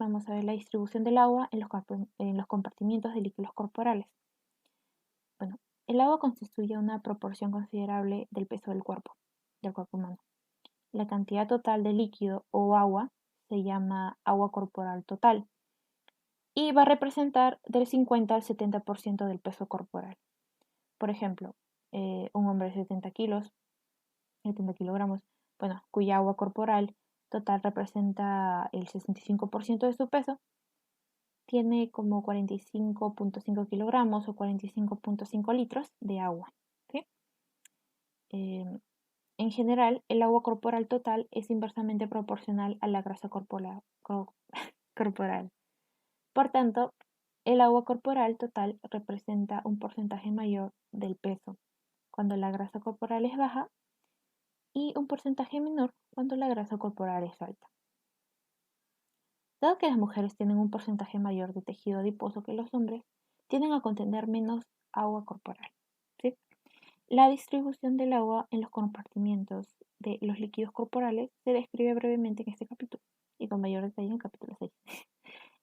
vamos a ver la distribución del agua en los compartimientos de líquidos corporales. Bueno, el agua constituye una proporción considerable del peso del cuerpo humano. La cantidad total de líquido o agua se llama agua corporal total y va a representar del 50 al 70% del peso corporal. Por ejemplo, un hombre de 70 kilogramos, bueno, cuya agua corporal total representa el 65% de su peso, tiene como 45.5 kilogramos o 45.5 litros de agua. ¿Sí? En general, el agua corporal total es inversamente proporcional a la grasa corporal. Por tanto, el agua corporal total representa un porcentaje mayor del peso cuando la grasa corporal es baja y un porcentaje menor cuando la grasa corporal es alta. Dado que las mujeres tienen un porcentaje mayor de tejido adiposo que los hombres, tienden a contener menos agua corporal. ¿Sí? La distribución del agua en los compartimientos de los líquidos corporales se describe brevemente en este capítulo y con mayor detalle en el capítulo 6.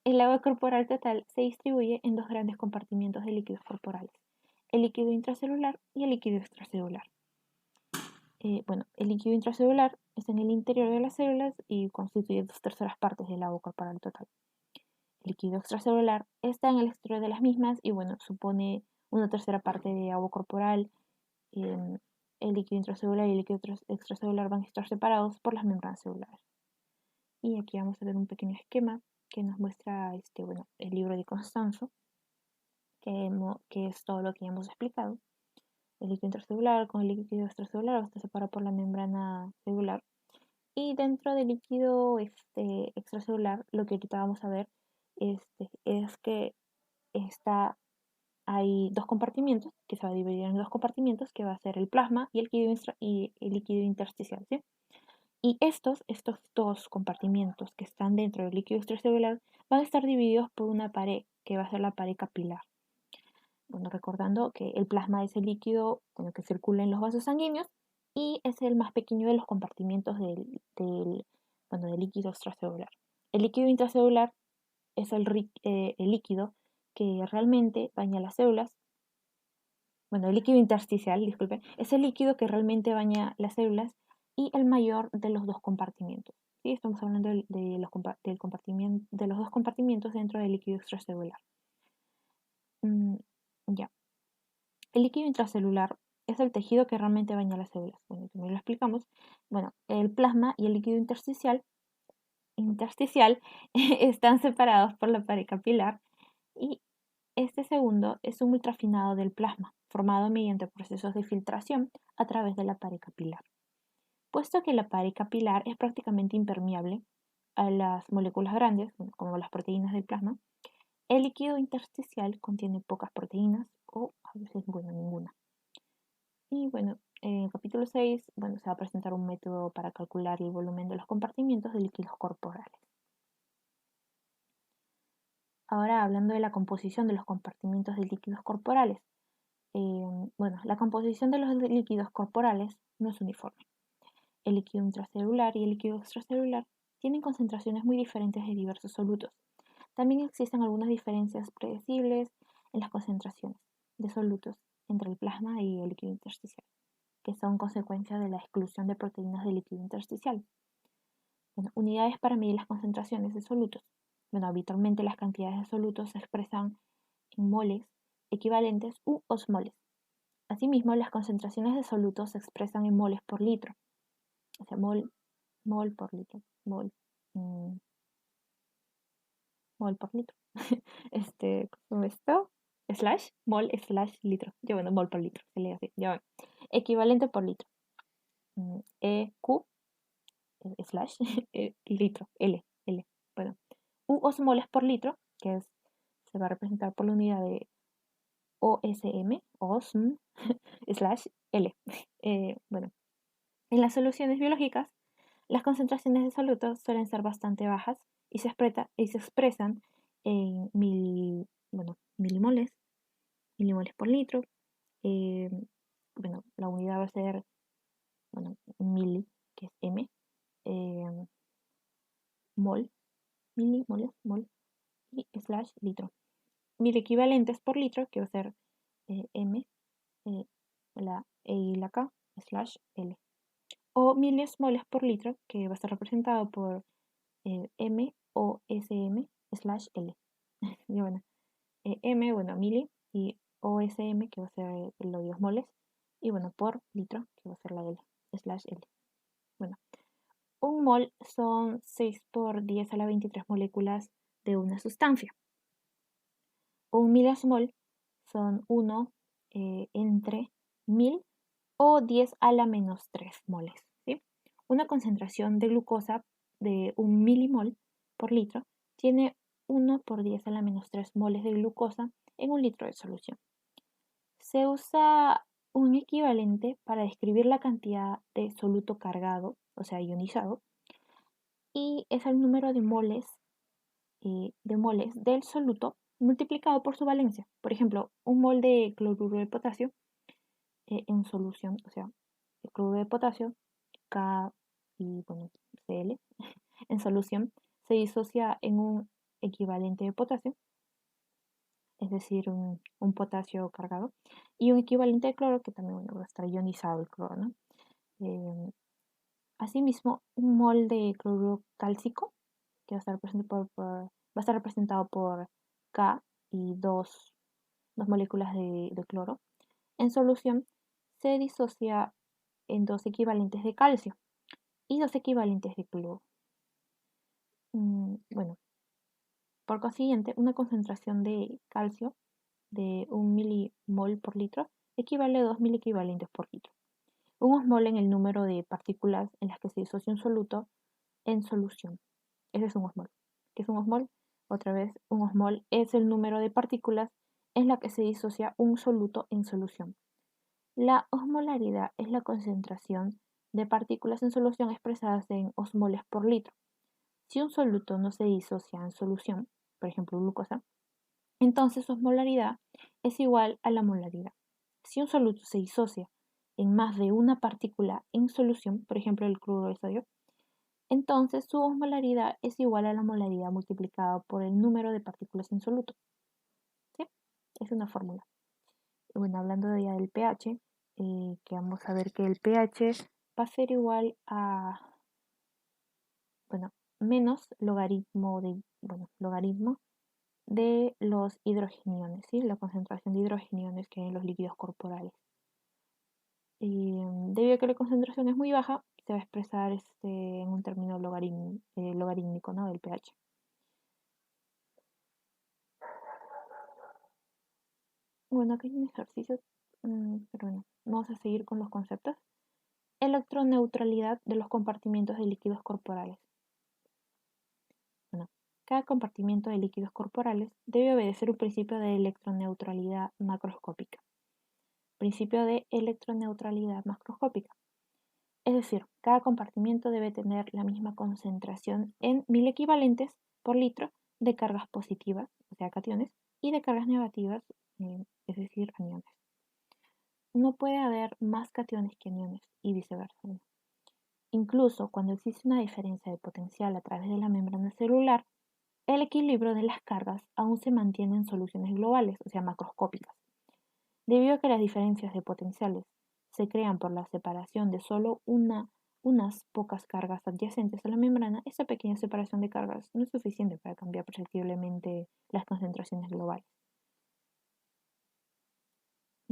El agua corporal total se distribuye en dos grandes compartimientos de líquidos corporales, el líquido intracelular y el líquido extracelular. El líquido intracelular está en el interior de las células y constituye 2/3 partes del agua corporal total. El líquido extracelular está en el exterior de las mismas y supone 1/3 parte de agua corporal. El líquido intracelular y el líquido extracelular van a estar separados por las membranas celulares. Y aquí vamos a ver un pequeño esquema que nos muestra el libro de Constanzo, que es todo lo que ya hemos explicado. El líquido intracelular con el líquido extracelular está separado por la membrana celular. Y dentro del líquido extracelular, lo que ahorita vamos a ver es que hay dos compartimientos, que se va a dividir en dos compartimientos, que va a ser el plasma y el líquido intersticial, ¿sí? Y estos dos compartimientos que están dentro del líquido extracelular van a estar divididos por una pared, que va a ser la pared capilar. Bueno, recordando que el plasma es el líquido que circula en los vasos sanguíneos y es el más pequeño de los compartimientos del líquido extracelular. El líquido intracelular es el líquido que realmente baña las células. Bueno, el líquido intersticial, disculpen, es el líquido que realmente baña las células y el mayor de los dos compartimientos. ¿Sí? Estamos hablando de los dos compartimientos dentro del líquido extracelular. Ya. El líquido intracelular es el tejido que realmente baña las células. Bueno, también lo explicamos. Bueno, el plasma y el líquido intersticial están separados por la pared capilar y este segundo es un ultrafinado del plasma, formado mediante procesos de filtración a través de la pared capilar. Puesto que la pared capilar es prácticamente impermeable a las moléculas grandes, como las proteínas del plasma, el líquido intersticial contiene pocas proteínas o a veces ninguna. Y en el capítulo 6 se va a presentar un método para calcular el volumen de los compartimientos de líquidos corporales. Ahora hablando de la composición de los compartimientos de líquidos corporales. La composición de los líquidos corporales no es uniforme. El líquido intracelular y el líquido extracelular tienen concentraciones muy diferentes de diversos solutos. También existen algunas diferencias predecibles en las concentraciones de solutos entre el plasma y el líquido intersticial, que son consecuencia de la exclusión de proteínas del líquido intersticial. Unidades para medir las concentraciones de solutos. Habitualmente las cantidades de solutos se expresan en moles, equivalentes u osmoles. Asimismo, las concentraciones de solutos se expresan en moles por litro. O sea, mol por litro. Mol por litro. ¿Cómo esto? Mol / litro. Mol por litro. Se lee así. Equivalente por litro. EQ litro. L. U osmoles por litro, se va a representar por la unidad de OSM, osm, /L. En las soluciones biológicas, las concentraciones de solutos suelen ser bastante bajas y se expresan en milimoles por litro. La unidad va a ser, mili, que es M, mol, milimoles, mol y slash litro. Mil equivalentes por litro, que va a ser M, la E y la K, slash L. O milismoles por litro, que va a estar representado por M o SM slash L. Y bueno, M, bueno, mili, y OSM, que va a ser los 10 moles, y bueno, por litro, que va a ser la L, slash L. Bueno, un mol son 6 por 10 a la 23 moléculas de una sustancia. Un milismol son 1 entre 1000 o 10 a la menos 3 moles. ¿Sí? Una concentración de glucosa de un milimol por litro tiene 1 por 10 a la menos 3 moles de glucosa en un litro de solución. Se usa un equivalente para describir la cantidad de soluto cargado, o sea, ionizado, y es el número de moles del soluto multiplicado por su valencia. Por ejemplo, un mol de cloruro de potasio en solución, o sea, el cloruro de potasio, K y bueno, Cl, en solución, se disocia en un equivalente de potasio, es decir, un potasio cargado, y un equivalente de cloro, que también bueno, va a estar ionizado el cloro, ¿no? Asimismo, un mol de cloruro cálcico, que va a estar representado por K y dos moléculas de cloro, en solución se disocia en dos equivalentes de calcio y dos equivalentes de cloro. Bueno, por consiguiente, una concentración de calcio de 1 milimol por litro equivale a 2000 equivalentes por litro. Un osmol en el número de partículas en las que se disocia un soluto en solución. Ese es un osmol. ¿Qué es un osmol? Otra vez, un osmol es el número de partículas en la que se disocia un soluto en solución. La osmolaridad es la concentración de partículas en solución expresadas en osmoles por litro. Si un soluto no se disocia en solución, por ejemplo glucosa, entonces su osmolaridad es igual a la molaridad. Si un soluto se disocia en más de una partícula en solución, por ejemplo el cloruro de sodio, entonces su osmolaridad es igual a la molaridad multiplicada por el número de partículas en soluto. ¿Sí? Es una fórmula. Bueno, hablando ya del pH, que vamos a ver que el pH va a ser igual a, bueno, menos logaritmo de los hidrogeniones, ¿sí? La concentración de hidrogeniones que hay en los líquidos corporales. Debido a que la concentración es muy baja, se va a expresar en un término logarítmico, ¿no? Del pH. Bueno, aquí hay un ejercicio, pero bueno, vamos a seguir con los conceptos. Electroneutralidad de los compartimientos de líquidos corporales. Bueno, cada compartimiento de líquidos corporales debe obedecer un principio de electroneutralidad macroscópica. Principio de electroneutralidad macroscópica. Es decir, cada compartimiento debe tener la misma concentración en 1000 equivalentes por litro de cargas positivas, o sea, cationes, y de cargas negativas, es decir, aniones. No puede haber más cationes que aniones y viceversa. Incluso cuando existe una diferencia de potencial a través de la membrana celular, el equilibrio de las cargas aún se mantiene en soluciones globales, o sea, macroscópicas. Debido a que las diferencias de potenciales se crean por la separación de solo unas pocas cargas adyacentes a la membrana, esa pequeña separación de cargas no es suficiente para cambiar perceptiblemente las concentraciones globales.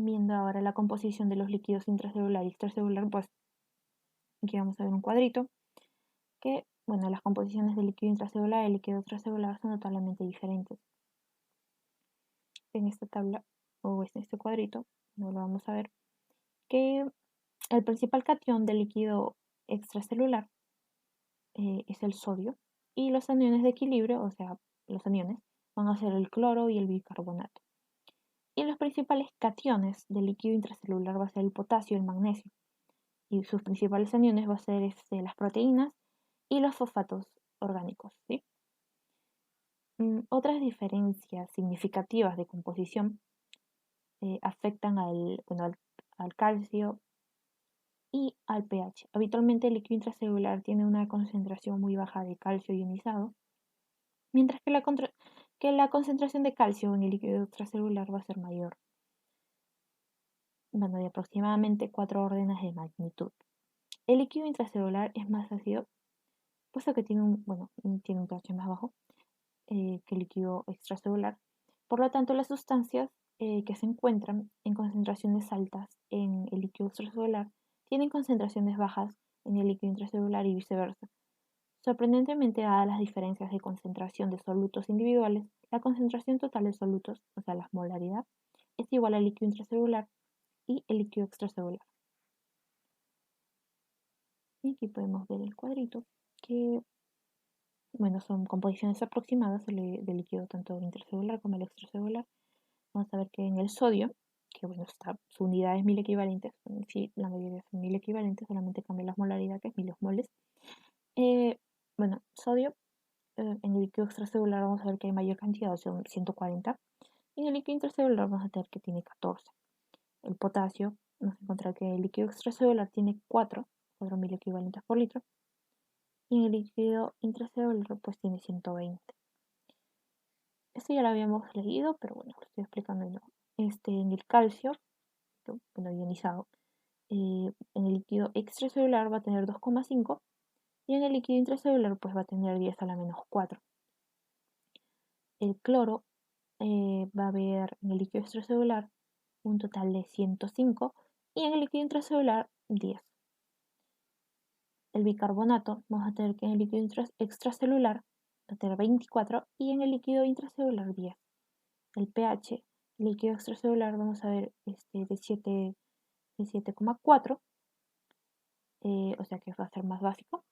Viendo ahora la composición de los líquidos intracelular y extracelular, pues aquí vamos a ver un cuadrito que, bueno, las composiciones del líquido intracelular y el líquido extracelular son totalmente diferentes. En esta tabla o en este cuadrito, no lo vamos a ver, que el principal catión del líquido extracelular es el sodio y los aniones de equilibrio, o sea, los aniones, van a ser el cloro y el bicarbonato. Y los principales cationes del líquido intracelular va a ser el potasio y el magnesio. Y sus principales aniones va a ser las proteínas y los fosfatos orgánicos. ¿Sí? Otras diferencias significativas de composición afectan al calcio y al pH. Habitualmente el líquido intracelular tiene una concentración muy baja de calcio ionizado mientras que la concentración de calcio en el líquido extracelular va a ser mayor, bueno, de aproximadamente 4 órdenes de magnitud. El líquido intracelular es más ácido, puesto que tiene un pH más bajo que el líquido extracelular. Por lo tanto, las sustancias que se encuentran en concentraciones altas en el líquido extracelular tienen concentraciones bajas en el líquido intracelular y viceversa. Sorprendentemente, dadas las diferencias de concentración de solutos individuales, la concentración total de solutos, o sea, la molaridad, es igual al líquido intracelular y el líquido extracelular. Y aquí podemos ver el cuadrito que, bueno, son composiciones aproximadas del líquido tanto intracelular como el extracelular. Vamos a ver que en el sodio, que bueno, su unidad es 1000 equivalentes, sí, la mayoría son 1000 equivalentes, solamente cambia la molaridad, que es miliosmoles. Sodio, en el líquido extracelular vamos a ver que hay mayor cantidad, son 140, y en el líquido intracelular vamos a tener que tiene 14. El potasio, vamos a encontrar que el líquido extracelular tiene 4000 equivalentes por litro, y en el líquido intracelular pues tiene 120. Esto ya lo habíamos leído, pero bueno, lo estoy explicando de nuevo. En el calcio, bueno, ionizado, en el líquido extracelular va a tener 2,5 y en el líquido intracelular pues va a tener 10 a la menos 4. El cloro va a haber en el líquido extracelular un total de 105 y en el líquido intracelular 10. El bicarbonato vamos a tener que en el líquido extracelular va a tener 24 y en el líquido intracelular 10. El pH, el líquido extracelular vamos a ver de 7,4, o sea que va a ser más básico.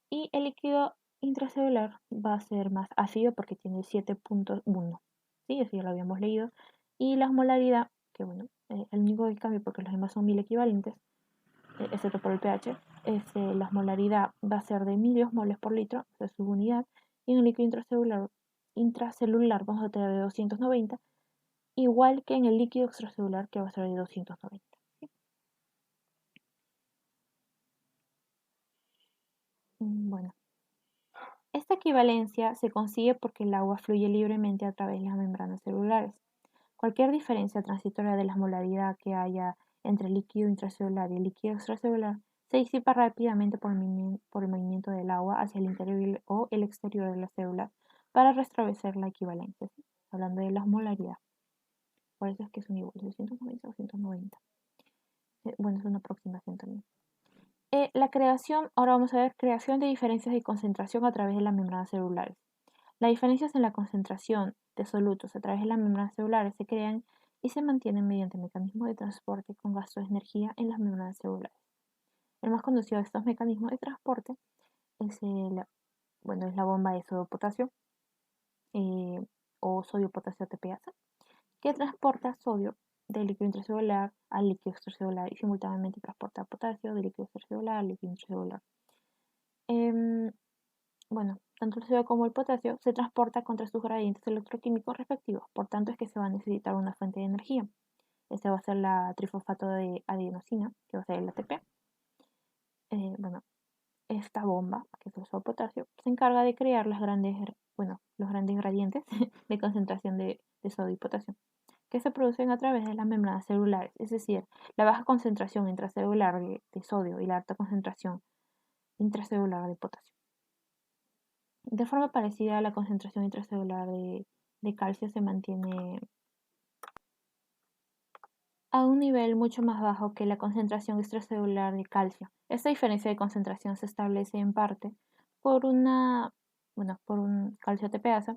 Y el líquido intracelular va a ser más ácido porque tiene 7,1. ¿Sí? Eso ya lo habíamos leído. Y la molaridad, que bueno, el único que cambia porque los demás son 1000 equivalentes, excepto por el pH, la molaridad va a ser de miliosmoles por litro, o sea, su unidad. Y en el líquido intracelular vamos a tener de 290, igual que en el líquido extracelular que va a ser de 290. ¿Sí? Bueno, esta equivalencia se consigue porque el agua fluye libremente a través de las membranas celulares. Cualquier diferencia transitoria de la molaridad que haya entre el líquido intracelular y el líquido extracelular se disipa rápidamente por el movimiento del agua hacia el interior o el exterior de la célula para restablecer la equivalencia, ¿sí? Hablando de la molaridad. Por eso es que son iguales, 290 o 190. Bueno, es una aproximación también. Ahora vamos a ver creación de diferencias de concentración a través de las membranas celulares. Las diferencias en la concentración de solutos a través de las membranas celulares se crean y se mantienen mediante mecanismos de transporte con gasto de energía en las membranas celulares. El más conocido de estos mecanismos de transporte es, es la bomba de sodio-potasio eh, o sodio-potasio ATPase, que transporta sodio del líquido intracelular al líquido extracelular y simultáneamente transporta potasio del líquido extracelular al líquido intracelular. Em, tanto el sodio como el potasio se transporta contra sus gradientes electroquímicos respectivos, por tanto es que se va a necesitar una fuente de energía. Este va a ser la trifosfato de adenosina, que va a ser el ATP. Eh, bueno, esta bomba, que es el sodio potasio, se encarga de crear los grandes gradientes de concentración de sodio y potasio, que se producen a través de las membranas celulares, es decir, la baja concentración intracelular de sodio y la alta concentración intracelular de potasio. De forma parecida, la concentración intracelular de calcio se mantiene a un nivel mucho más bajo que la concentración extracelular de calcio. Esta diferencia de concentración se establece en parte por por un calcio ATPase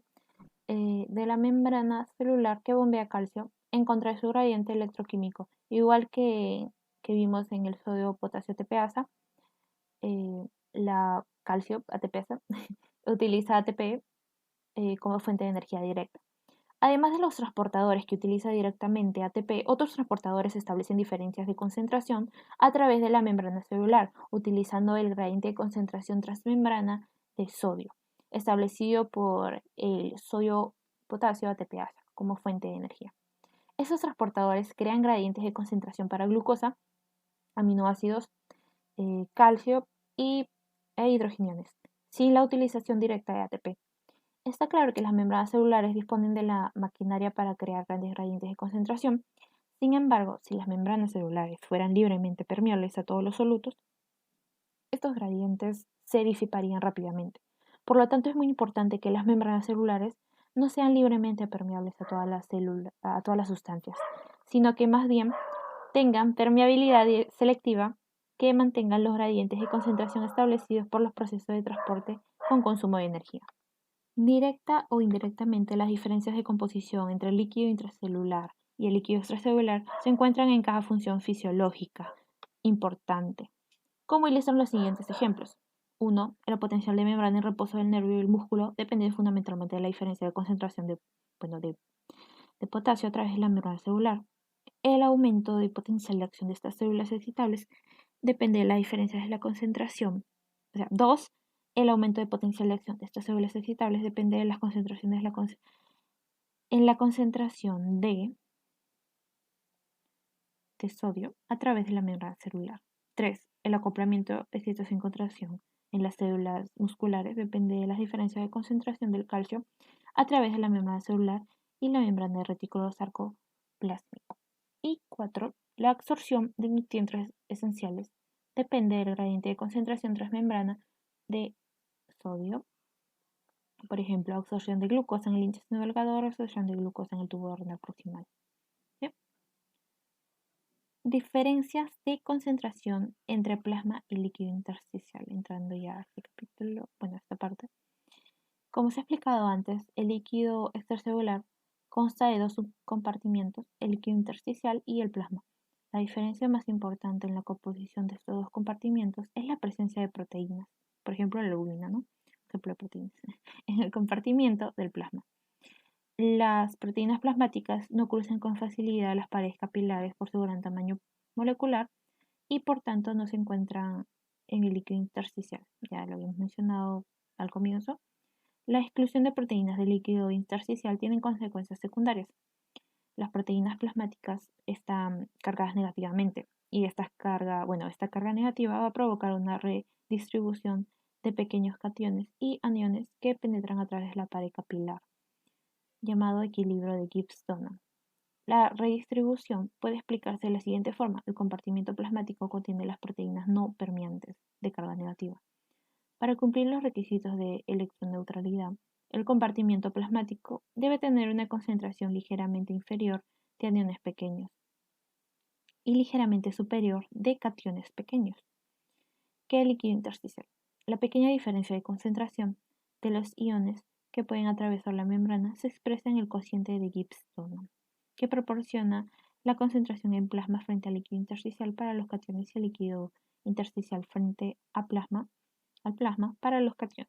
de la membrana celular que bombea calcio en contra de su gradiente electroquímico, igual que vimos en el sodio potasio ATPase. La calcio ATPase utiliza ATP como fuente de energía directa. Además de los transportadores que utiliza directamente ATP, otros transportadores establecen diferencias de concentración a través de la membrana celular, utilizando el gradiente de concentración transmembrana de sodio, establecido por el sodio-potasio ATPase como fuente de energía. Esos transportadores crean gradientes de concentración para glucosa, aminoácidos, calcio e hidrogeniones, sin la utilización directa de ATP. Está claro que las membranas celulares disponen de la maquinaria para crear grandes gradientes de concentración. Sin embargo, si las membranas celulares fueran libremente permeables a todos los solutos, estos gradientes se disiparían rápidamente. Por lo tanto, es muy importante que las membranas celulares no sean libremente permeables a a todas las sustancias, sino que más bien tengan permeabilidad selectiva que mantengan los gradientes de concentración establecidos por los procesos de transporte con consumo de energía. Directa o indirectamente, las diferencias de composición entre el líquido intracelular y el líquido extracelular se encuentran en cada función fisiológica importante, como ilustran los siguientes ejemplos. 1. El potencial de membrana en reposo del nervio y el músculo depende fundamentalmente de la diferencia de concentración de potasio a través de la membrana celular. El aumento de potencial de acción de estas células excitables depende de la diferencia de la concentración. O sea, 2. El aumento de potencial de acción de estas células excitables depende de las concentraciones en la concentración de sodio a través de la membrana celular. 3. El acoplamiento excitación-contracción en las células musculares depende de las diferencias de concentración del calcio a través de la membrana celular y la membrana de retículo sarcoplásmico. Y 4. La absorción de nutrientes esenciales depende del gradiente de concentración transmembrana de sodio. Por ejemplo, absorción de glucosa en el intestino delgado o absorción de glucosa en el tubo renal proximal. ¿Sí? Diferencias de concentración entre plasma y líquido intersticial. Entrando ya a este capítulo, bueno, a esta parte. Como se ha explicado antes, el líquido extracelular consta de dos subcompartimientos, el líquido intersticial y el plasma. La diferencia más importante en la composición de estos dos compartimientos es la presencia de proteínas, por ejemplo la albúmina, ¿no? Ejemplo de proteínas, en el compartimiento del plasma. Las proteínas plasmáticas no cruzan con facilidad las paredes capilares por su gran tamaño molecular y por tanto no se encuentran en el líquido intersticial. Ya lo habíamos mencionado al comienzo. La exclusión de proteínas del líquido intersticial tiene consecuencias secundarias. Las proteínas plasmáticas están cargadas negativamente y esta carga negativa va a provocar una redistribución de pequeños cationes y aniones que penetran a través de la pared capilar, llamado equilibrio de Gibbs-Dunham. La redistribución puede explicarse de la siguiente forma. El compartimento plasmático contiene las proteínas no permeantes de carga negativa. Para cumplir los requisitos de electroneutralidad, el compartimiento plasmático debe tener una concentración ligeramente inferior de aniones pequeños y ligeramente superior de cationes pequeños que el líquido intersticial. La pequeña diferencia de concentración de los iones que pueden atravesar la membrana se expresa en el cociente de Gibbs-Dunham, que proporciona la concentración en plasma frente al líquido intersticial para los cationes y el líquido intersticial frente al plasma para los cationes.